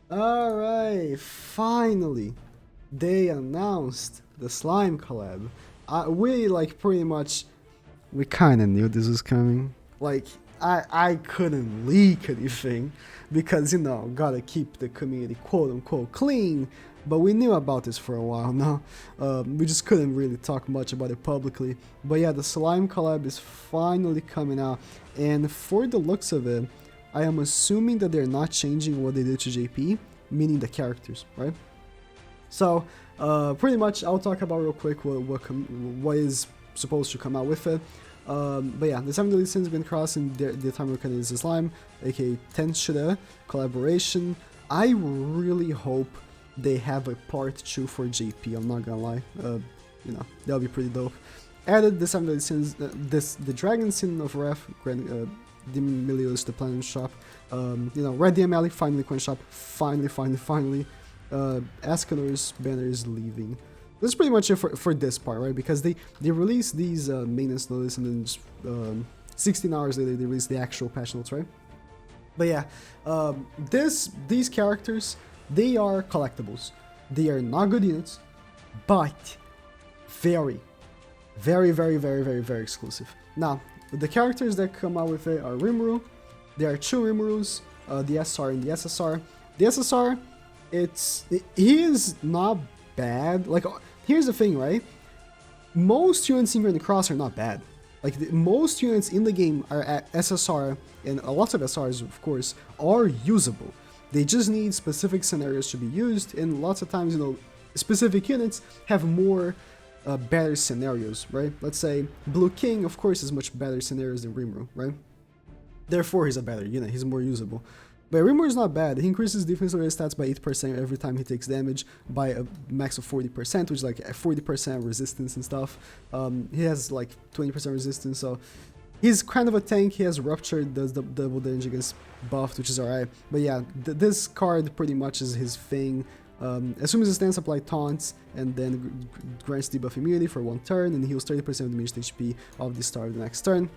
Alright, finally, they announced the slime collab. We like pretty much, we kind of knew this was coming. Like, I couldn't leak anything because, you know, gotta keep the community quote unquote clean. But we knew about this for a while now. We just couldn't really talk much about it publicly. But yeah, the slime collab is finally coming out. And for the looks of it, I am assuming that they're not changing what they did to JP, meaning the characters, right? So, pretty much, I'll talk about real quick what is supposed to come out with it. But yeah, the 7 Deadly Sins have been crossed, and the time reckoning is Slime, aka 10 Shuna collaboration. I really hope they have a part 2 for JP, I'm not gonna lie. You know, that'll be pretty dope. Added the 7 Deadly Sins, the Dragon Sin of Wrath, Demon Milios, the Platinum Shop, you know, Red DML finally Coin Shop, finally, Escanor's banner is leaving. That's pretty much it for this part, right? Because they released these maintenance notice, and then just, 16 hours later they released the actual patch notes, right? But yeah, these characters, they are collectibles. They are not good units, but very exclusive. Now, the characters that come out with it are Rimuru. There are 2 Rimurus, the SR and the SSR. The SSR, he is not bad. Like, here's the thing, right? Most units in Grand Cross are not bad. Like, most units in the game are at SSR, and lots of SRs, of course, are usable. They just need specific scenarios to be used, and lots of times, you know, specific units have more better scenarios, right? Let's say Blue King, of course, is much better scenarios than Rimuru, right? Therefore, he's a better unit, he's more usable. But Rimuru is not bad. He increases defensive stats by 8% every time he takes damage by a max of 40%, which is like 40% resistance and stuff. He has like 20% resistance, so he's kind of a tank. He has Rupture, does the double damage against buffed, which is alright. But yeah, this card pretty much is his thing. As soon as he stands, apply taunts, and then grants debuff immunity for 1 turn, and heals 30% of the damaged HP of the start of the next turn.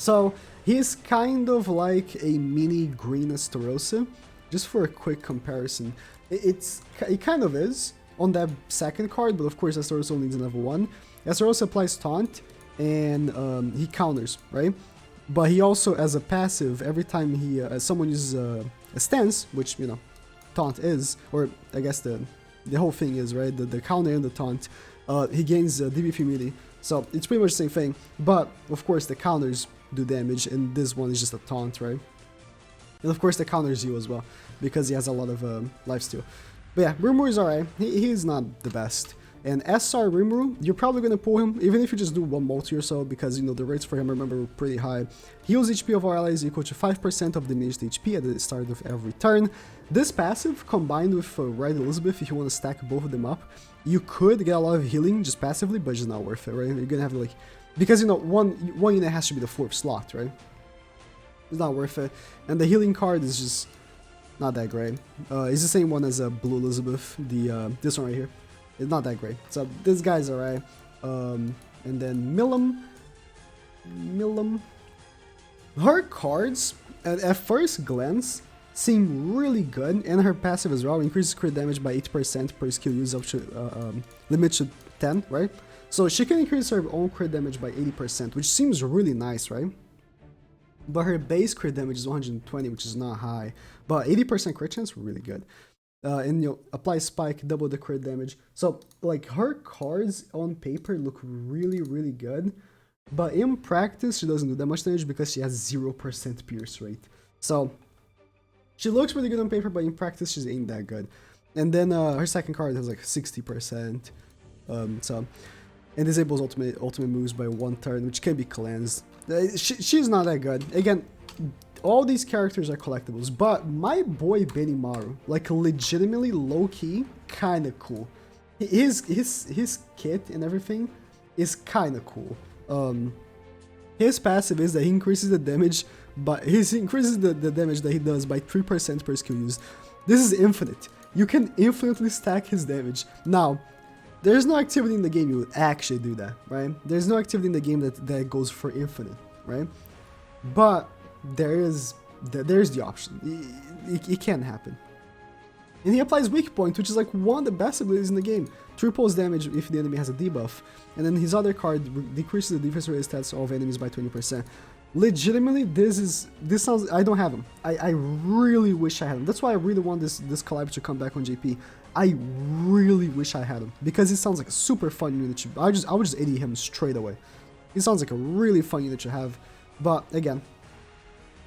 So he's kind of like a mini green Astarosa, just for a quick comparison. It kind of is on that second card, but of course Astarosa only needs a level 1. Astarosa applies taunt, and he counters, right? But he also, as a passive, every time someone uses a stance, which, you know, taunt is, or I guess the whole thing is, right? The counter and the taunt, he gains debuff immunity. So it's pretty much the same thing, but of course the counters do damage, and this one is just a taunt, right? And of course the counters you as well, because he has a lot of lifesteal. But yeah, Rimuru is alright. He's not the best. And SR Rimuru, you're probably going to pull him, even if you just do 1 multi or so, because, you know, the rates for him, remember, were pretty high. Heals HP of our allies equal to 5% of diminished HP at the start of every turn. This passive, combined with Red Elizabeth, if you want to stack both of them up, you could get a lot of healing just passively, but it's not worth it, right? You're going to have to, like, because, you know, one unit has to be the 4th slot, right? It's not worth it. And the healing card is just not that great. It's the same one as Blue Elizabeth, this one right here. It's not that great. So this guy's alright. And then Milim. Her cards, at first glance, seem really good, and her passive as well increases crit damage by 8% per skill use up to limit to 10, right? So she can increase her own crit damage by 80%, which seems really nice, right? But her base crit damage is 120, which is not high. But 80% crit chance, really good. And you know, apply spike, double the crit damage. So like her cards on paper look really good, but in practice she doesn't do that much damage because she has 0% pierce rate. So she looks really good on paper, but in practice she ain't that good. And then her second card has like 60%. And disables ultimate moves by 1 turn, which can be cleansed. She's not that good. Again, all these characters are collectibles, but my boy Benimaru, like legitimately low-key, kinda cool. His kit and everything is kinda cool. His passive is that he increases the damage, but he increases the damage that he does by 3% per skill use. This is infinite. You can infinitely stack his damage. Now, there's no activity in the game you would actually do that, right? There's no activity in the game that goes for infinite, right? But there's the option. It can happen. And he applies Weak Point, which is like one of the best abilities in the game. Triples damage if the enemy has a debuff. And then his other card decreases the defense rate stats of enemies by 20%. Legitimately, this sounds... I don't have him. I really wish I had him. That's why I really want this collab to come back on JP. I really wish I had him. Because it sounds like a super fun unit. I would just AD him straight away. He sounds like a really fun unit to have. But, again,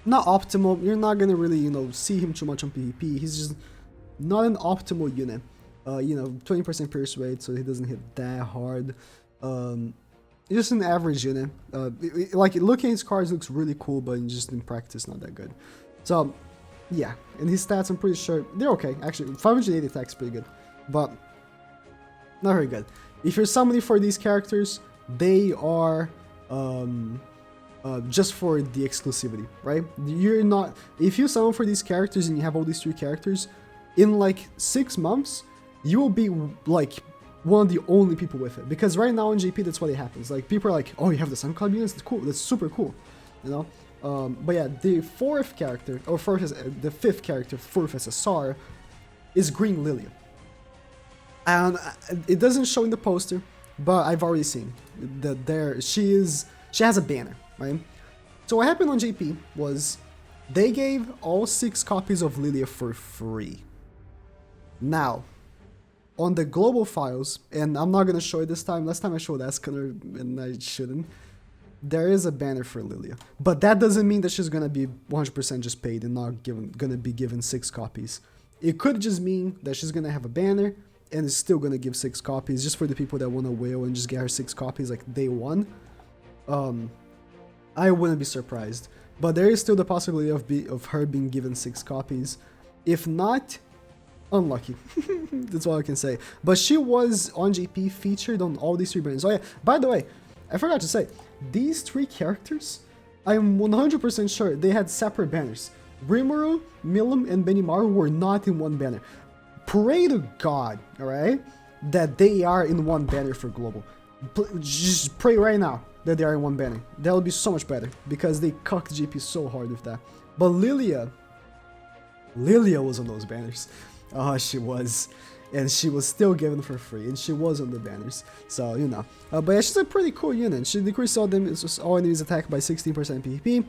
not optimal. You're not gonna really, see him too much on PvP. He's just not an optimal unit. 20% pierce rate, so he doesn't hit that hard. Just an average unit. Like, looking at his cards looks really cool, but just in practice, not that good. So, yeah. And his stats, I'm pretty sure, they're okay. Actually, 580 attack is pretty good. But, not very good. If you're summoning for these characters, they are... just for the exclusivity, right? You're not... If you summon for these characters and you have all these 3 characters, in like 6 months, you will be like one of the only people with it. Because right now in JP, that's what it happens. Like, people are like, oh, you have the Sun Club units? That's cool. That's super cool, But yeah, the 5th character, fourth SSR, is Green Lilia. And it doesn't show in the poster, but I've already seen that she has a banner, right? So what happened on JP was they gave all 6 copies of Lilia for free. Now, on the global files, and I'm not going to show it this time, last time I showed Escaner and I shouldn't, there is a banner for Lilia. But that doesn't mean that she's going to be 100% just paid and not going to be given 6 copies. It could just mean that she's going to have a banner and is still going to give 6 copies just for the people that want to whale and just get her 6 copies like day 1. I wouldn't be surprised. But there is still the possibility of her being given 6 copies. If not, unlucky. That's all I can say. But she was on JP featured on all these 3 banners. Oh yeah, by the way, I forgot to say, these 3 characters, I'm 100% sure they had separate banners. Rimuru, Milim, and Benimaru were not in one banner. Pray to God, alright, that they are in one banner for global. Just pray right now that they are in one banner. That would be so much better, because they cucked JP so hard with that. But Lilia was on those banners. Oh, she was. And she was still given for free, and she was on the banners. So, but yeah, she's a pretty cool unit. She decreased all enemies attack by 16% PvP.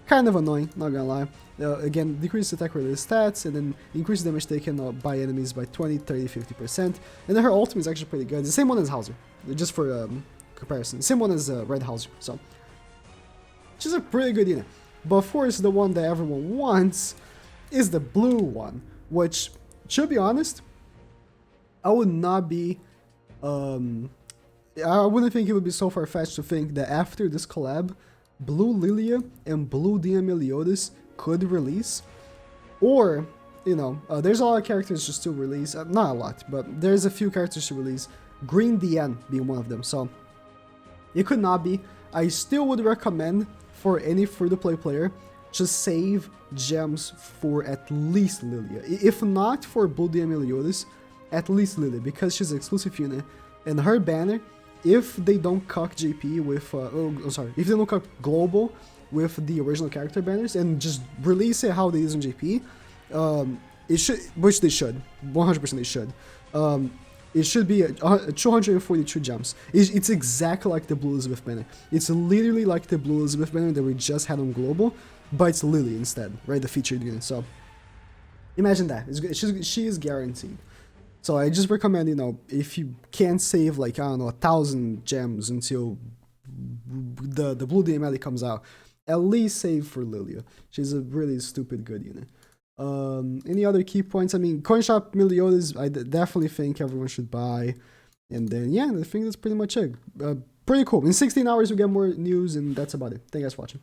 Kind of annoying, not gonna lie. Again, decreased attack related stats, and then increased damage taken by enemies by 20, 30, 50%. And then her ultimate is actually pretty good. It's the same one as Hauser, just for comparison. Same one as Red Hauser, so she's a pretty good unit. But of course, the one that everyone wants is the blue one, which, to be honest, I would not be, I wouldn't think it would be so far-fetched to think that after this collab, Blue Lilia and Blue Meliodas could release, or, there's a lot of characters to still release, not a lot, but there's a few characters to release, Green DN being one of them, so it could not be. I still would recommend for any free-to-play player to save gems for at least Lilia. If not for Blue Meliodas, at least Lilia, because she's an exclusive unit, and her banner, if they don't cuck JP with, if they don't cuck Global with the original character banners and just release it how they use in JP, it should, which they should, 100% they should. It should be 242 gems. It's exactly like the Blue Elizabeth banner. It's literally like the Blue Elizabeth banner that we just had on Global, but it's Lily instead, right? The featured unit. So imagine that. She is guaranteed. So I just recommend, if you can save like, I don't know, 1,000 gems until the Blue DML comes out, at least save for Lilia. She's a really stupid good unit. Any other key points? I mean, CoinShop Meliodas, I definitely think everyone should buy. And then, yeah, I think that's pretty much it. Pretty cool. In 16 hours, we get more news, and that's about it. Thank you guys for watching.